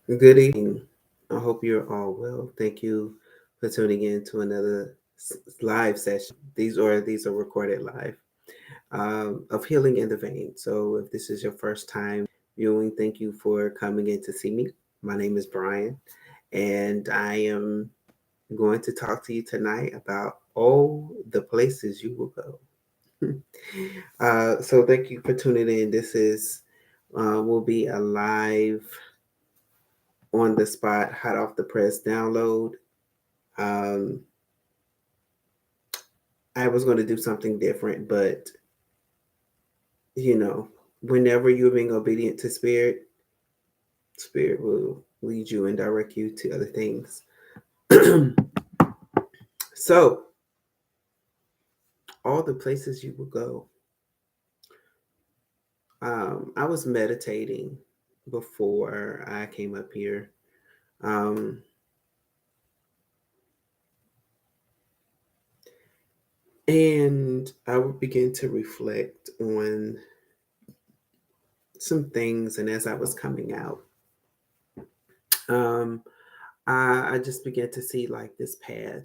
Good evening. I hope you're all well. Thank you for tuning in to another live session. These are recorded live of Healing in the Vein. So if this is your first time viewing, thank you for coming in to see me. My name is Brian, and I am going to talk to you tonight about all the places you will go. So thank you for tuning in. This is will be a live on the spot, hot off the press download. Um, I was going to do something different, but you know, whenever you're being obedient to Spirit, Spirit will lead you and direct you to other things. So, all the places you will go. I was meditating before I came up here. Um, and I would begin to reflect on some things. And as I was coming out, um, I just began to see like this path.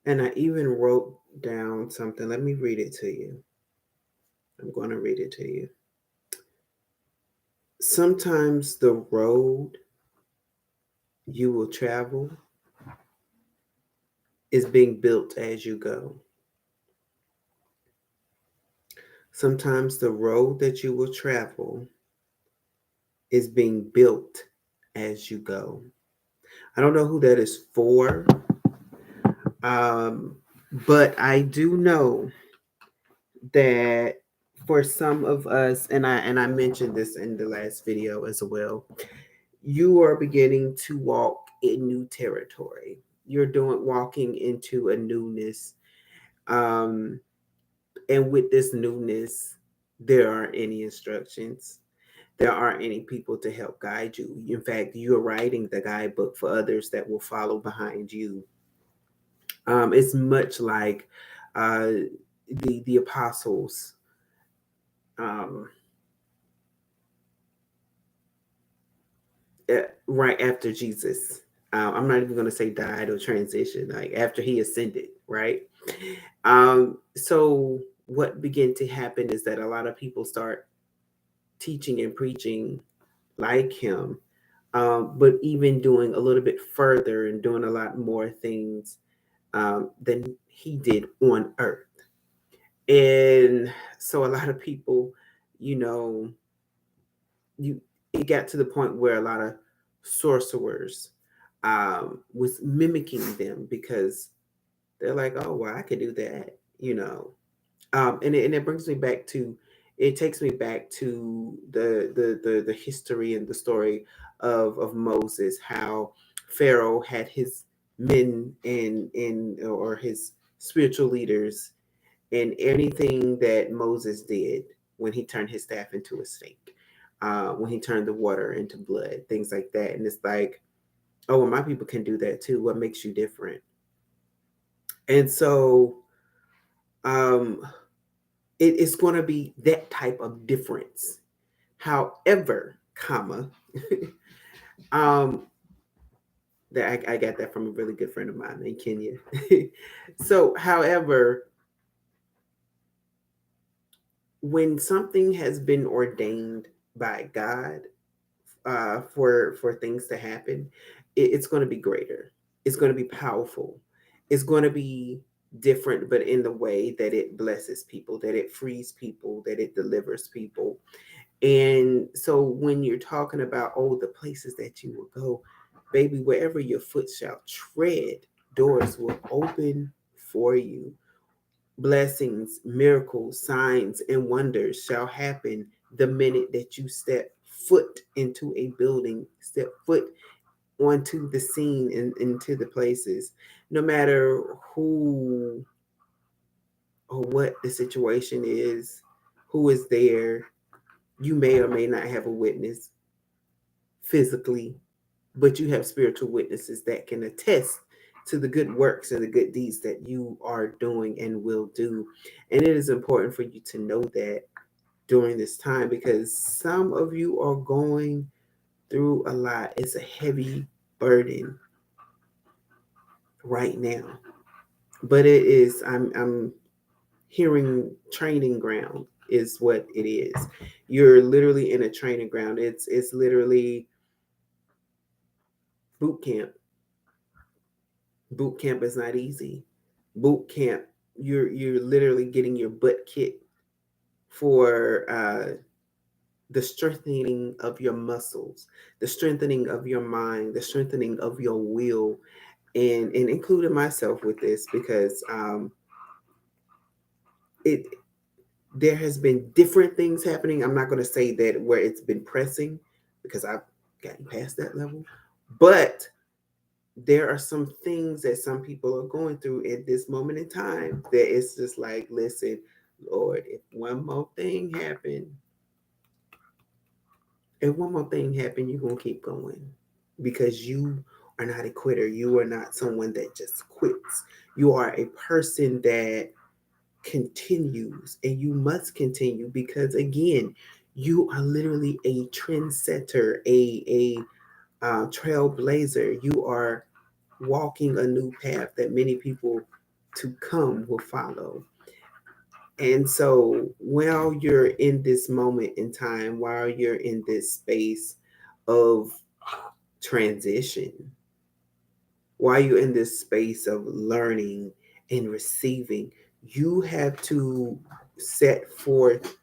And I even wrote down something. Let me read it to you. I'm going to read it to you. Sometimes the road you will travel is being built as you go. Sometimes the road that you will travel is being built as you go. I don't know who that is for, um, but I do know that for some of us, and I mentioned this in the last video as well, you are beginning to walk in new territory. You're doing walking into a newness. Um, and with this newness, there aren't any instructions. There aren't any people to help guide you. In fact, you're writing the guidebook for others that will follow behind you. It's much like uh, the apostles. Um, right after Jesus. I'm not even going to say died or transitioned, like after he ascended, right? So what began to happen is that a lot of people start teaching and preaching like him, but even doing a little bit further and doing a lot more things than he did on earth. And so a lot of people, you know, you it got to the point where a lot of sorcerers was mimicking them because they're like, oh well, I could do that, and it brings me back to it takes me back to the history and the story of Moses, how Pharaoh had his men and or his spiritual leaders, and anything that Moses did when he turned his staff into a snake, when he turned the water into blood, things like that. And it's like, oh, well, my people can do that too. What makes you different? And so um, it's going to be that type of difference. However, comma, um, that I got that from a really good friend of mine in Kenya. So, however, when something has been ordained by God for things to happen, it's going to be greater. It's going to be powerful. It's going to be different, but in the way that it blesses people, that it frees people, that it delivers people. And so when you're talking about, oh, the places that you will go, baby, wherever your foot shall tread, doors will open for you. Blessings, miracles, signs, and wonders shall happen the minute that you step foot into a building, step foot onto the scene and into the places. No matter who or what the situation is, who is there, you may or may not have a witness physically, but you have spiritual witnesses that can attest to the good works and the good deeds that you are doing and will do. And it is important for you to know that during this time, because some of you are going through a lot. It's a heavy burden right now. But it is, I'm hearing training ground is what it is. You're literally in a training ground. It's literally boot camp. Boot camp is not easy. Boot camp, you're literally getting your butt kicked for the strengthening of your muscles, the strengthening of your mind, the strengthening of your will, and including myself with this because it there has been different things happening. I'm not going to say that where it's been pressing because I've gotten past that level, but there are some things that some people are going through at this moment in time that it's just like, listen, Lord, if one more thing happen, you're gonna keep going because you are not a quitter. You are not someone that just quits. You are a person that continues, and you must continue because again, you are literally a trendsetter, a trailblazer. You are walking a new path that many people to come will follow. And so while you're in this moment in time, while you're in this space of transition, while you're in this space of learning and receiving, you have to set forth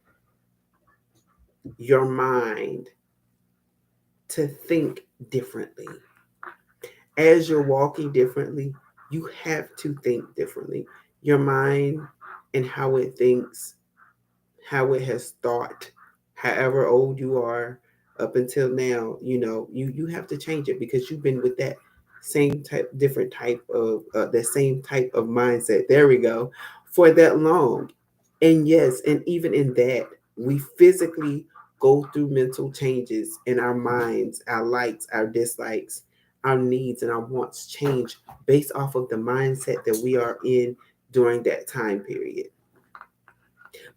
your mind to think differently. As you're walking differently, you have to think differently. Your mind and how it thinks, how it has thought, however old you are up until now, you have to change it because you've been with that same type, different type of that same type of mindset. There we go, for that long. And yes, and even in that, we physically go through mental changes in our minds, our likes, our dislikes, our needs, and our wants change based off of the mindset that we are in during that time period.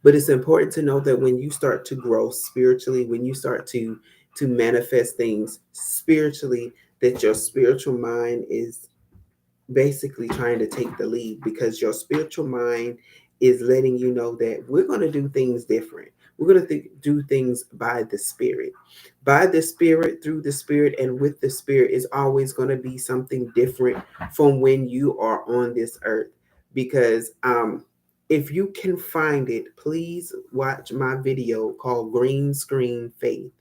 But it's important to know that when you start to grow spiritually, when you start to manifest things spiritually, that your spiritual mind is basically trying to take the lead because your spiritual mind is letting you know that we're going to do things different. We're going to do things by the Spirit. By the Spirit, through the Spirit, and with the Spirit is always going to be something different from when you are on this earth. Because if you can find it, please watch my video called Green Screen Faith.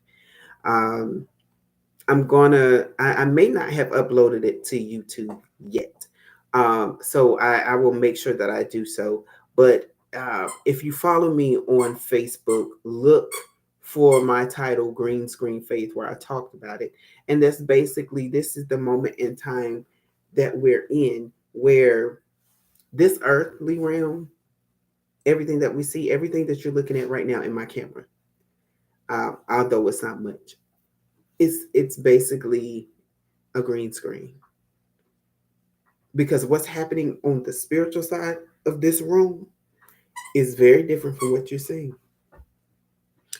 Um, I may not have uploaded it to YouTube yet. So I will make sure that I do so. But if you follow me on Facebook, look for my title, Green Screen Faith, where I talked about it. And that's basically, this is the moment in time that we're in where this earthly realm, everything that we see, everything that you're looking at right now in my camera, although it's not much, it's basically a green screen because what's happening on the spiritual side of this room is very different from what you're seeing.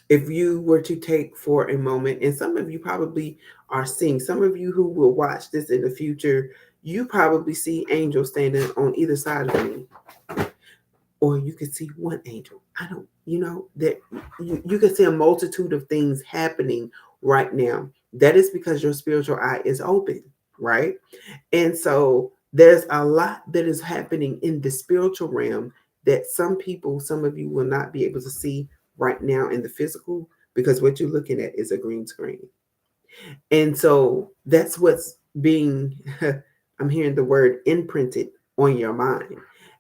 If you were to take for a moment, and some of you probably are seeing, some of you who will watch this in the future, you probably see angels standing on either side of me, or you could see one angel. I don't, that you can see a multitude of things happening right now. That is because your spiritual eye is open, right? And so there's a lot that is happening in the spiritual realm that some of you will not be able to see right now in the physical because what you're looking at is a green screen. And so that's what's being, I'm hearing the word imprinted on your mind,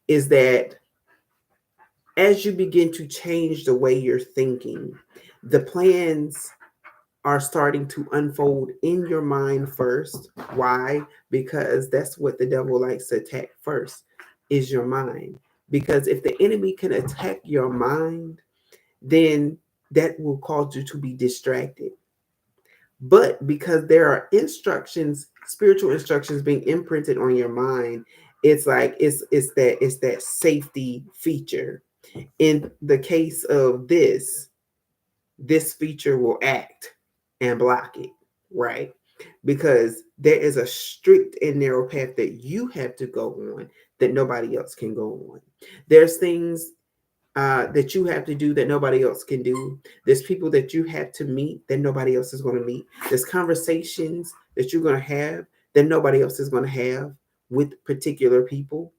is that as you begin to change the way you're thinking, the plans are starting to unfold in your mind first. Why? Because that's what the devil likes to attack first, is your mind. Because if the enemy can attack your mind, then that will cause you to be distracted. But because there are instructions, spiritual instructions being imprinted on your mind, it's like it's that safety feature. In the case of this feature will act and block it. right? Because there is a strict and narrow path that you have to go on that nobody else can go on. There's things that you have to do that nobody else can do. There's people that you have to meet that nobody else is going to meet. There's conversations that you're going to have that nobody else is going to have with particular people.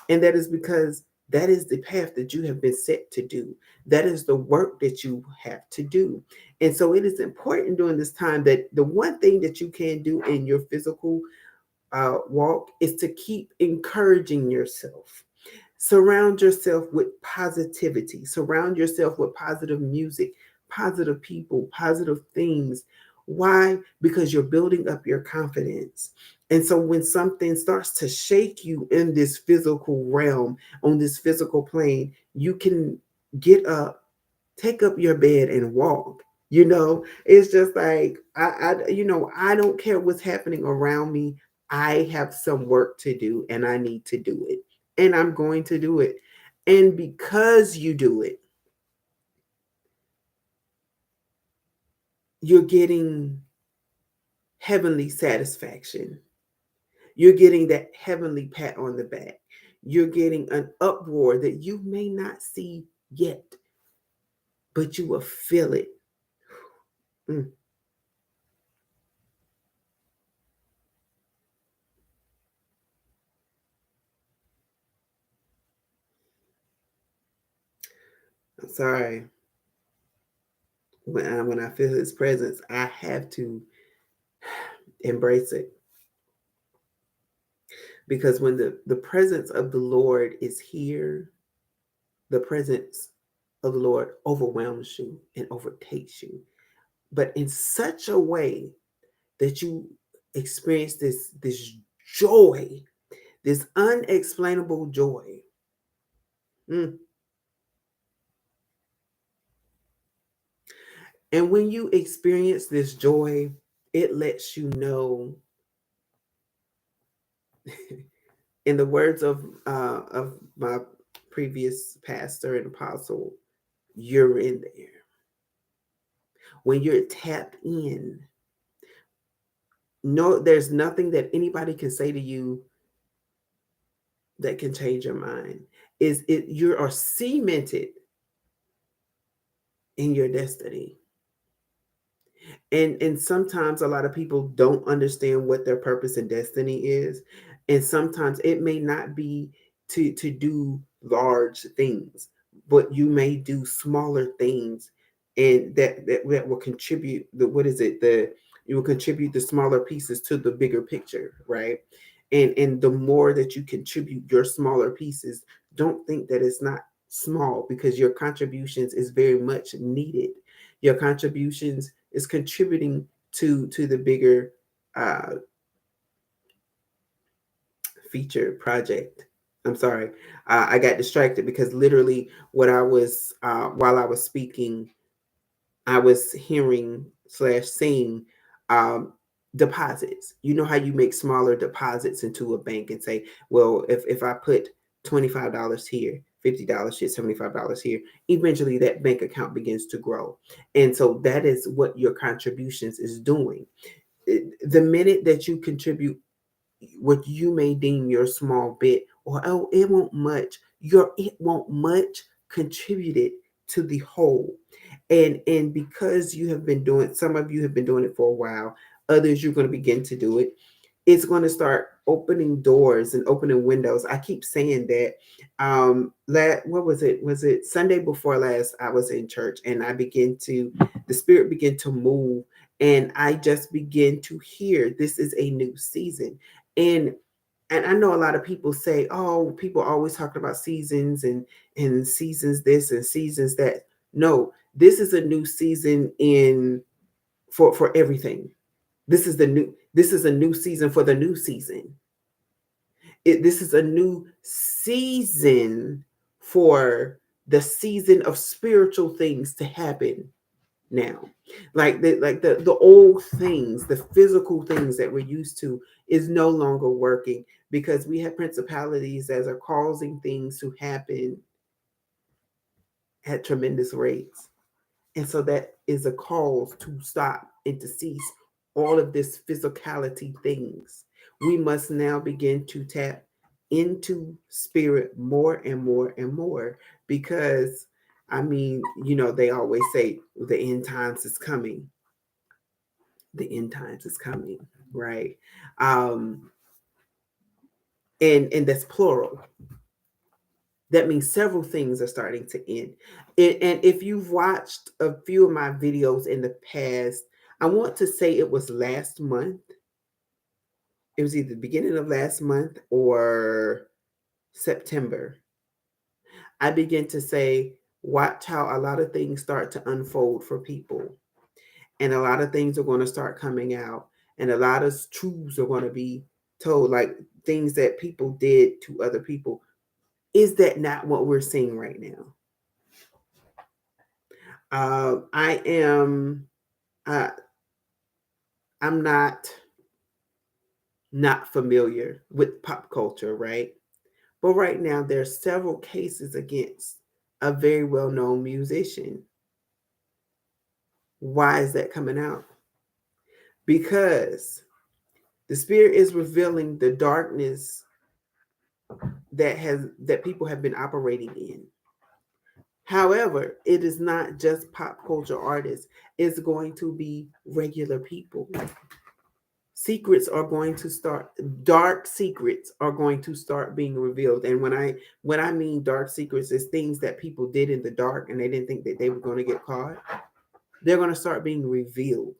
And that is because that is the path that you have been set to do. That is the work that you have to do. And so it is important during this time that the one thing that you can do in your physical walk is to keep encouraging yourself. Surround yourself with positivity. Surround yourself with positive music, positive people, positive things. Why? Because you're building up your confidence. And so when something starts to shake you in this physical realm, on this physical plane, you can get up, take up your bed and walk. It's just like I don't care what's happening around me. I have some work to do and I need to do it. And I'm going to do it. And because you do it, you're getting heavenly satisfaction. You're getting that heavenly pat on the back. You're getting an uproar that you may not see yet, but you will feel it. Mm, I'm sorry. When I feel his presence, I have to embrace it, because when the presence of the Lord is here, the presence of the Lord overwhelms you and overtakes you, but in such a way that you experience this joy, this unexplainable joy. Mm. And when you experience this joy, it lets you know, in the words of my previous pastor and apostle, you're in there. When you're tapped in, no, there's nothing that anybody can say to you that can change your mind. Is it you are cemented in your destiny. And sometimes a lot of people don't understand what their purpose and destiny is. And sometimes it may not be to do large things, but you may do smaller things, and that will contribute the what is it the you will contribute the smaller pieces to the bigger picture, right? And the more that you contribute your smaller pieces, don't think that it's not small, because your contributions is very much needed. Your contributions is contributing to the bigger uh, feature project. I'm sorry, I got distracted because literally what I was while I was speaking, I was hearing slash seeing um, deposits. You know how you make smaller deposits into a bank and say, well, if I put $25 here, $50 here, $75 here, eventually that bank account begins to grow. And so that is what your contributions is doing. The minute that you contribute what you may deem your small bit, or oh, it won't much contributed to the whole. And because you have been doing, some of you have been doing it for a while, others you're going to begin to do it, it's going to start opening doors and opening windows. I keep saying that. What was it Sunday before last? I was in church and the spirit began to move, and I just begin to hear this is a new season. And and I know a lot of people say, oh, people always talking about seasons and seasons this and seasons that. No, this is a new season in for everything. This is a new season for the new season. This is a new season for the season of spiritual things to happen now. Like the old things, the physical things that we're used to is no longer working, because we have principalities that are causing things to happen at tremendous rates. And so that is a call to stop and to cease all of this physicality things. We must now begin to tap into spirit more and more and more, because I mean, they always say the end times is coming. The end times is coming, right? Um, and that's plural. That means several things are starting to end. And if you've watched a few of my videos in the past, I want to say it was last month. It was either the beginning of last month or September. I began to say, watch how a lot of things start to unfold for people. And a lot of things are going to start coming out. And a lot of truths are going to be told, like things that people did to other people. Is that not what we're seeing right now? I am. Uh, I'm not familiar with pop culture, right? But right now, there's several cases against a very well-known musician. Why is that coming out? Because the spirit is revealing the darkness that people have been operating in. However, it is not just pop culture artists. It's going to be regular people. Secrets are going to start, dark secrets are going to start being revealed. And when I mean dark secrets, is things that people did in the dark and they didn't think that they were going to get caught. They're going to start being revealed.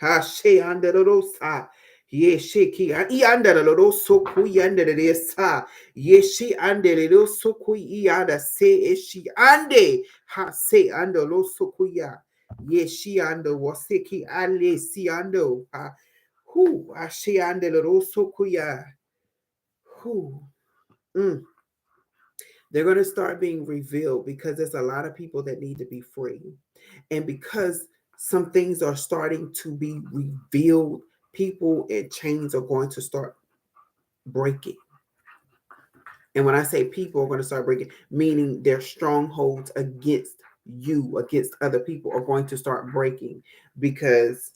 Ha she anderosa. Ye she ki anderoso ku yanderesa. Ye she anderoso ku yada se she ande. Ha se anderoso ku ya. Ye she ando wasiki ale si ando. Ha who she anderoso ku ya. Who. Mm. They're going to start being revealed because there's a lot of people that need to be free. And because some things are starting to be revealed, people and chains are going to start breaking. And when I say people are going to start breaking, meaning their strongholds against you, against other people, are going to start breaking because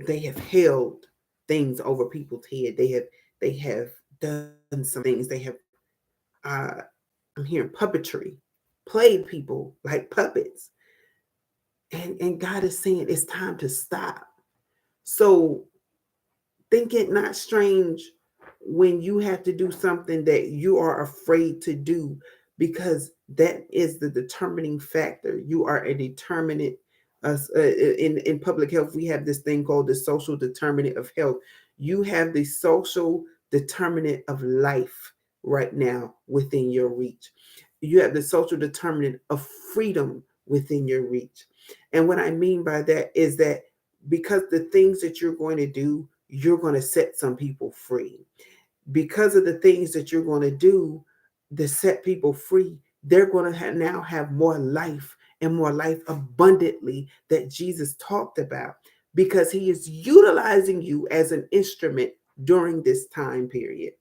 they have held things over people's head. They have done some things. They have uh I'm hearing puppetry, played people like puppets. And God is saying it's time to stop. So think it not strange when you have to do something that you are afraid to do, because that is the determining factor. You are a determinant. In public health, we have this thing called the social determinant of health. You have the social determinant of life right now within your reach. You have the social determinant of freedom within your reach. And what I mean by that is that because the things that you're going to do, you're going to set some people free. Because of the things that you're going to do to set people free, they're going to now have more life, and more life abundantly, that Jesus talked about, because he is utilizing you as an instrument during this time period.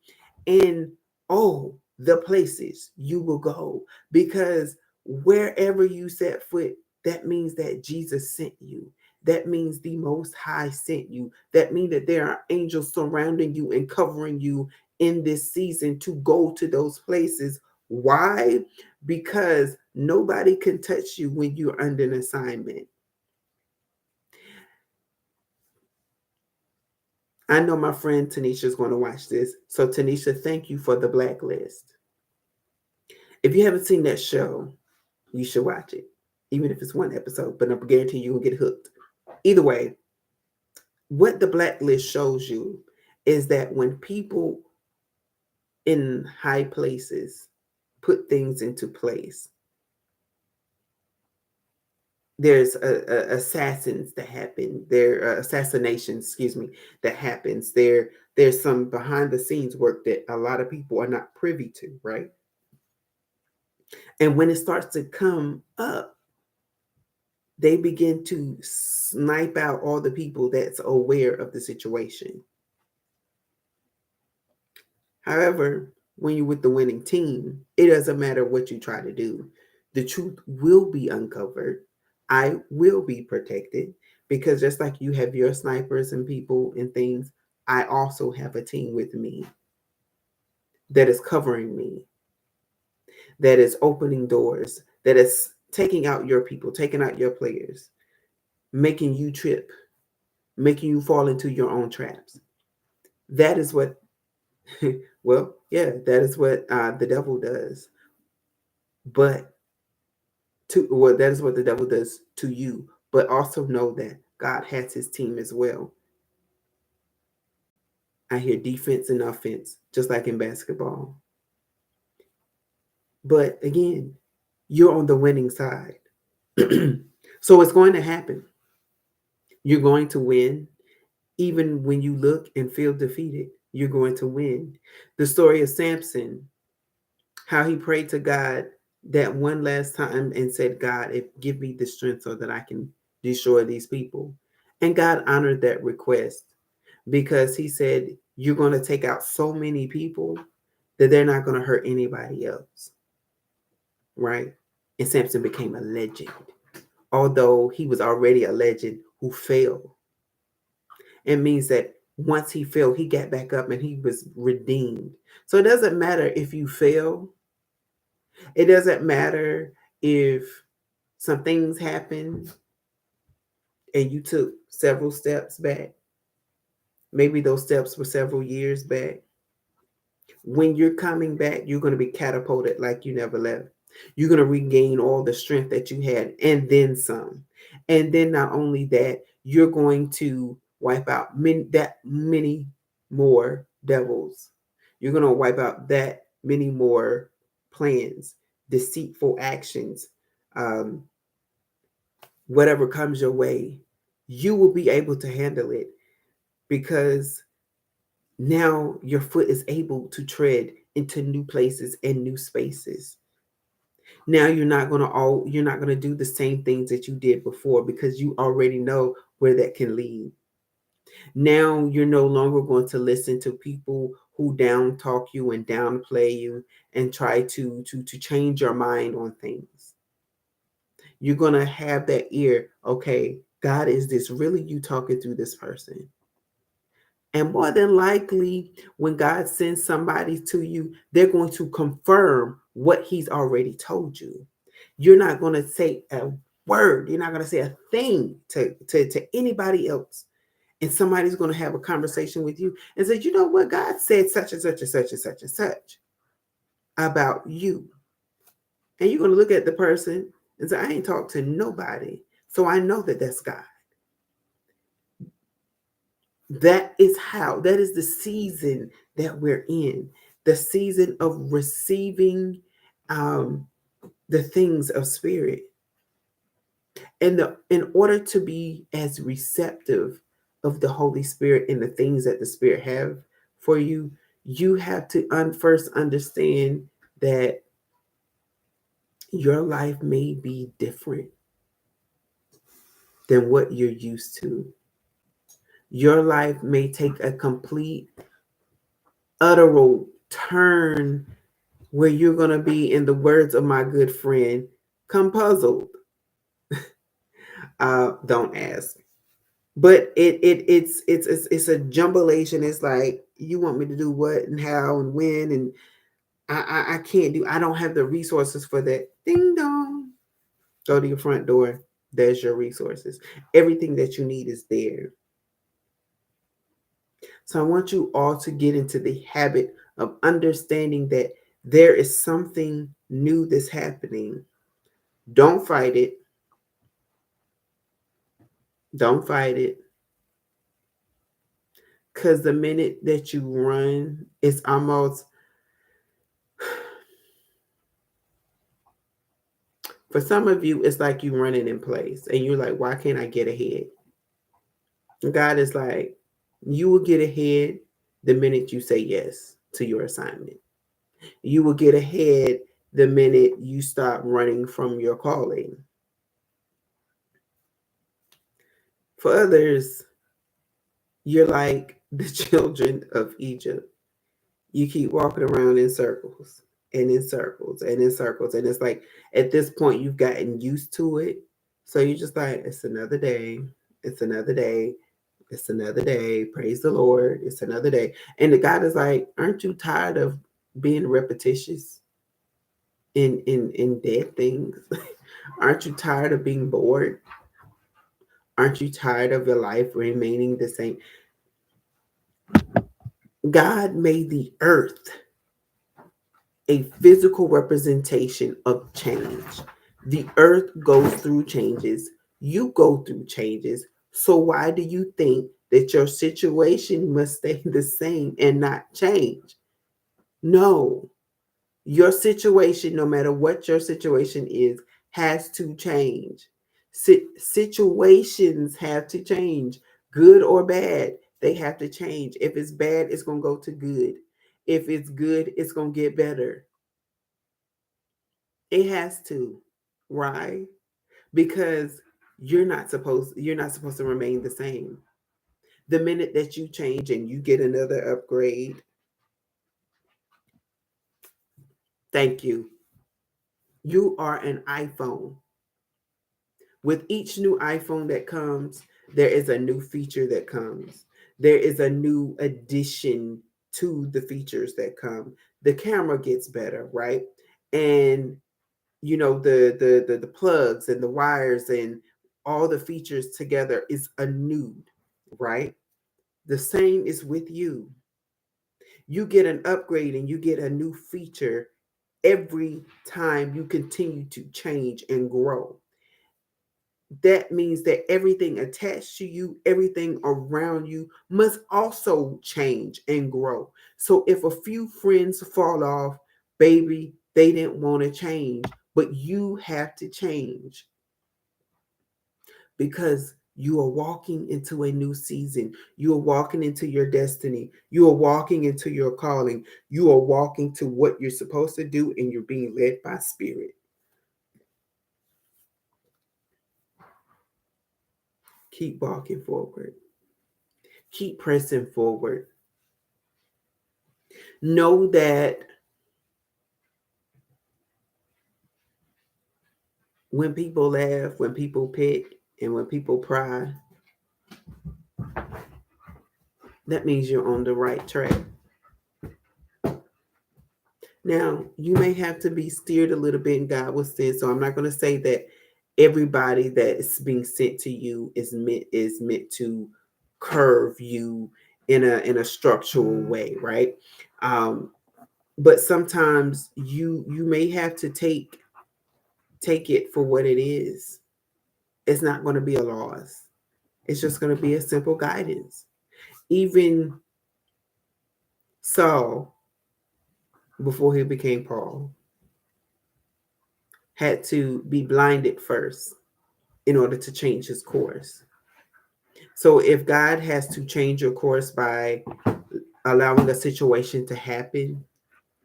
And oh, the places you will go, because wherever you set foot, that means that Jesus sent you. That means the Most High sent you. That means that there are angels surrounding you and covering you in this season to go to those places. Why? Because nobody can touch you when you're under an assignment. I know my friend Tanisha is going to watch this. So, Tanisha, thank you for the blacklist. If you haven't seen that show, you should watch it, even if it's one episode, but I'm guarantee you will get hooked. Either way, what the blacklist shows you is that when people in high places put things into place, there's assassins that happen. There are assassinations, excuse me, that happens. There's some behind the scenes work that a lot of people are not privy to, right? And when it starts to come up, they begin to snipe out all the people that's aware of the situation. However, when you're with the winning team, it doesn't matter what you try to do. The truth will be uncovered. I will be protected Because just like you have your snipers and people and things, I also have a team with me that is covering me, that is opening doors, that is taking out your people, taking out your players, making you trip, making you fall into your own traps. That is what, well, yeah, that is what the devil does. But that is what the devil does to you. But also know that God has his team as well. I hear defense and offense, just like in basketball. But again, you're on the winning side. So it's going to happen. You're going to win. Even when you look and feel defeated, you're going to win. The story of Samson, how he prayed to God that one last time and said, God, if give me the strength so that I can destroy these people. And God honored that request because he said, you're going to take out so many people that they're not going to hurt anybody else. Right? And Samson became a legend, although he was already a legend who failed. It means that once he fell, he got back up and he was redeemed. So it doesn't matter if you fail. It doesn't matter if some things happen and you took several steps back. Maybe those steps were several years back. When you're coming back, you're going to be catapulted like you never left. You're going to regain all the strength that you had and then some. And then not only that, you're going to wipe out many more devils. You're going to wipe out that many more plans, deceitful actions, um, whatever comes your way. You will be able to handle it because now your foot is able to tread into new places and new spaces. Now you're not going to do the same things that you did before because you already know where that can lead. Now you're no longer going to listen to people who down talk you and downplay you and try to change your mind on things. You're going to have that ear. Okay, God, is this really you talking through this person? And more than likely, when God sends somebody to you, they're going to confirm what he's already told you. You're not going to say a word. You're not going to say a thing to anybody else. And somebody's going to have a conversation with you and say, you know what? God said such and such and such and such and such about you. And you're going to look at the person and say, I ain't talked to nobody. So I know that that's God. That is the season that we're in, the season of receiving the things of spirit. And in order to be as receptive of the Holy Spirit and the things that the Spirit have for you, you have to first understand that your life may be different than what you're used to. Your life may take a complete, utter turn where you're going to be, in the words of my good friend, come puzzled. Don't ask. But it's a jumbulation. It's like, you want me to do what and how and when, and I can't do. I don't have the resources for that. Ding dong. Go to your front door. There's your resources. Everything that you need is there. So I want you all to get into the habit of understanding that there is something new that's happening. Don't fight it. Don't fight it. Because the minute that you run, it's almost, for some of you, it's like you running in place and you're like, why can't I get ahead? And God is like, you will get ahead the minute you say yes to your assignment. You will get ahead the minute you stop running from your calling. For others, you're like the children of Egypt. You keep walking around in circles and in circles and in circles. And it's like, at this point, you've gotten used to it. So you're just like, it's another day. It's another day. It's another day. Praise the Lord. It's another day. And the God is like, aren't you tired of being repetitious in dead things? Aren't you tired of being bored? Aren't you tired of your life remaining the same? God made the earth a physical representation of change. The earth goes through changes. You go through changes. So why do you think that your situation must stay the same and not change? No. Your situation, no matter what your situation is, has to change. Situations have to change, good or bad. They have to change. If it's bad, it's going to go to good. If it's good, it's going to get better. It has to, right? Because you're not supposed to remain the same. The minute that you change and you get another upgrade, thank you. You are an iPhone. With each new iPhone that comes, there is a new feature that comes. There is a new addition to the features that come. The camera gets better, right? And the plugs and the wires and all the features together is a new, right? The same is with you. You get an upgrade and you get a new feature every time you continue to change and grow. That means that everything attached to you, everything around you must also change and grow. So if a few friends fall off, baby, they didn't want to change, but you have to change because you are walking into a new season. You are walking into your destiny. You are walking into your calling. You are walking to what you're supposed to do, and you're being led by spirit. Keep walking forward. Keep pressing forward. Know that when people laugh, when people pick, and when people pry, that means you're on the right track. Now, you may have to be steered a little bit, and God will send. So I'm not going to say that everybody that is being sent to you is meant to curve you in a structural way, right? Um, but sometimes you may have to take it for what it is. It's not going to be a loss. It's just going to be a simple guidance. Even Saul, before he became Paul, had to be blinded first in order to change his course. So if God has to change your course by allowing a situation to happen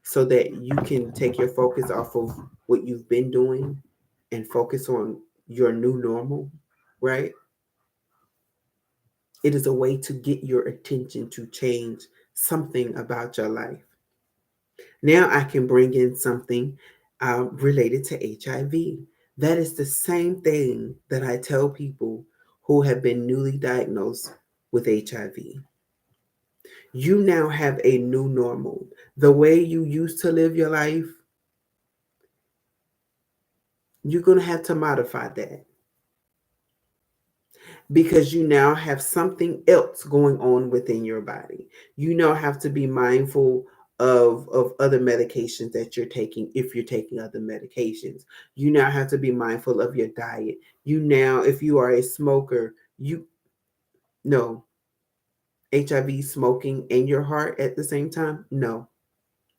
so that you can take your focus off of what you've been doing and focus on your new normal, right? It is a way to get your attention to change something about your life. Now I can bring in something related to HIV. That is the same thing that I tell people who have been newly diagnosed with HIV. You now have a new normal. The way you used to live your life, you're going to have to modify that because you now have something else going on within your body. You now have to be mindful of other medications that you're taking if you're taking other medications. You now have to be mindful of your diet. You now, if you are a smoker, you no HIV smoking in your heart at the same time. No,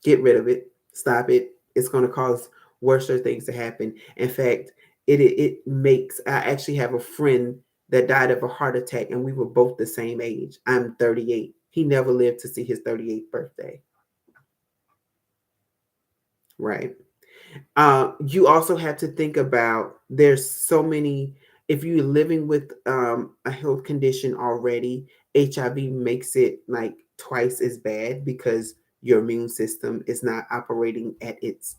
get rid of it. Stop it. It's going to cause worse things to happen. In fact, it makes. I actually have a friend that died of a heart attack, and we were both the same age. I'm 38. He never lived to see his 38th birthday. Right. You also have to think about there's so many. If you're living with a health condition already, HIV makes it like twice as bad because your immune system is not operating at its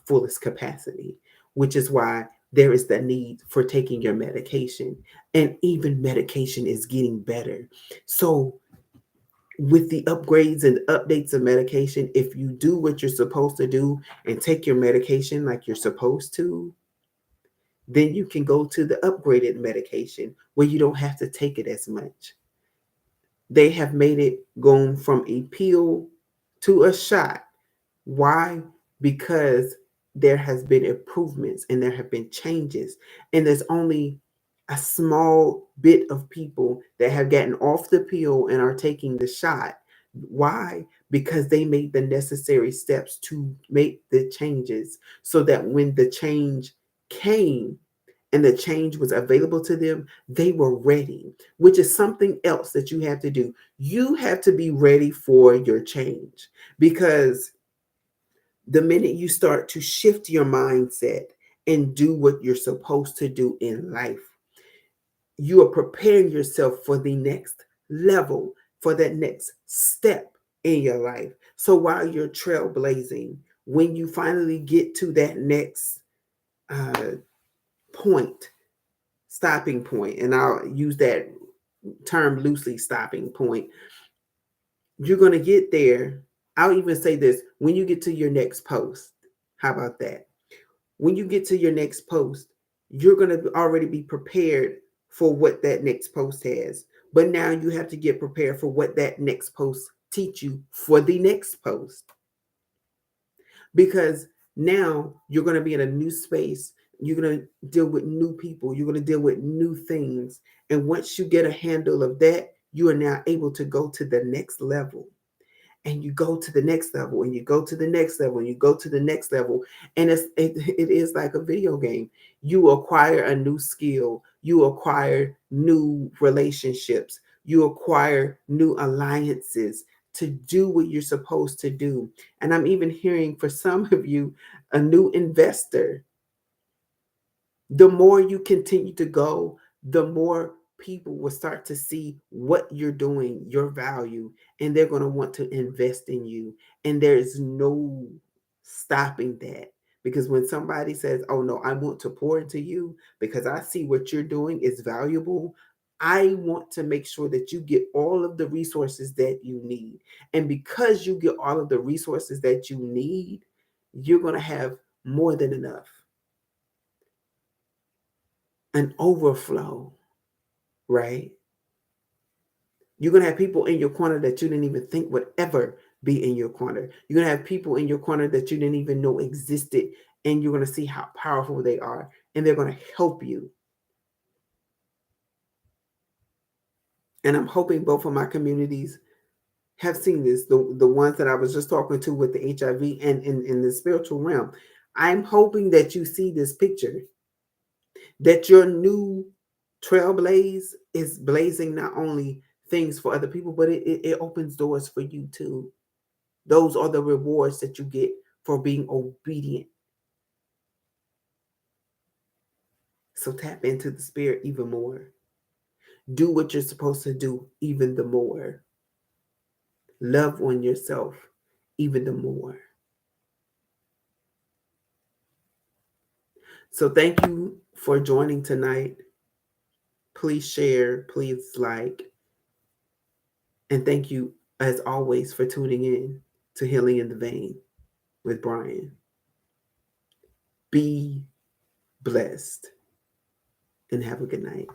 fullest capacity, which is why there is the need for taking your medication. And even medication is getting better. So, with the upgrades and updates of medication, if you do what you're supposed to do and take your medication like you're supposed to, then you can go to the upgraded medication where you don't have to take it as much. They have made it going from a pill to a shot. Why? Because there has been improvements and there have been changes, and there's only a small bit of people that have gotten off the pill and are taking the shot. Why? Because they made the necessary steps to make the changes so that when the change came and the change was available to them, they were ready, which is something else that you have to do. You have to be ready for your change, because the minute you start to shift your mindset and do what you're supposed to do in life, you are preparing yourself for the next level, for that next step in your life. So while you're trailblazing, when you finally get to that next uh, point, stopping point, and I'll use that term loosely, stopping point, you're going to get there. I'll even say this: when you get to your next post, how about that? When you get to your next post, you're going to already be prepared for what that next post has. But now you have to get prepared for what that next post teach you for the next post. Because now you're going to be in a new space. You're going to deal with new people. You're going to deal with new things. And once you get a handle of that, you are now able to go to the next level, and you go to the next level, and you go to the next level, and you go to the next level. And it is like a video game. You acquire a new skill, you acquire new relationships, you acquire new alliances to do what you're supposed to do. And I'm even hearing for some of you, a new investor. The more you continue to go, the more people will start to see what you're doing, your value, and they're going to want to invest in you. And there is no stopping that. Because when somebody says, "Oh, no, I want to pour into you because I see what you're doing is valuable," I want to make sure that you get all of the resources that you need. And because you get all of the resources that you need, you're going to have more than enough, an overflow, right? You're going to have people in your corner that you didn't even think would ever be in your corner. You're going to have people in your corner that you didn't even know existed, and you're going to see how powerful they are, and they're going to help you. And I'm hoping both of my communities have seen this, the ones that I was just talking to with the HIV and in the spiritual realm. I'm hoping that you see this picture, that your new trailblaze is blazing not only things for other people, but it opens doors for you too. Those are the rewards that you get for being obedient. So tap into the spirit even more. Do what you're supposed to do even the more. Love on yourself even the more. So thank you for joining tonight. Please share, please like, and thank you as always for tuning in to Healing in the Vein with Brian. Be blessed and have a good night.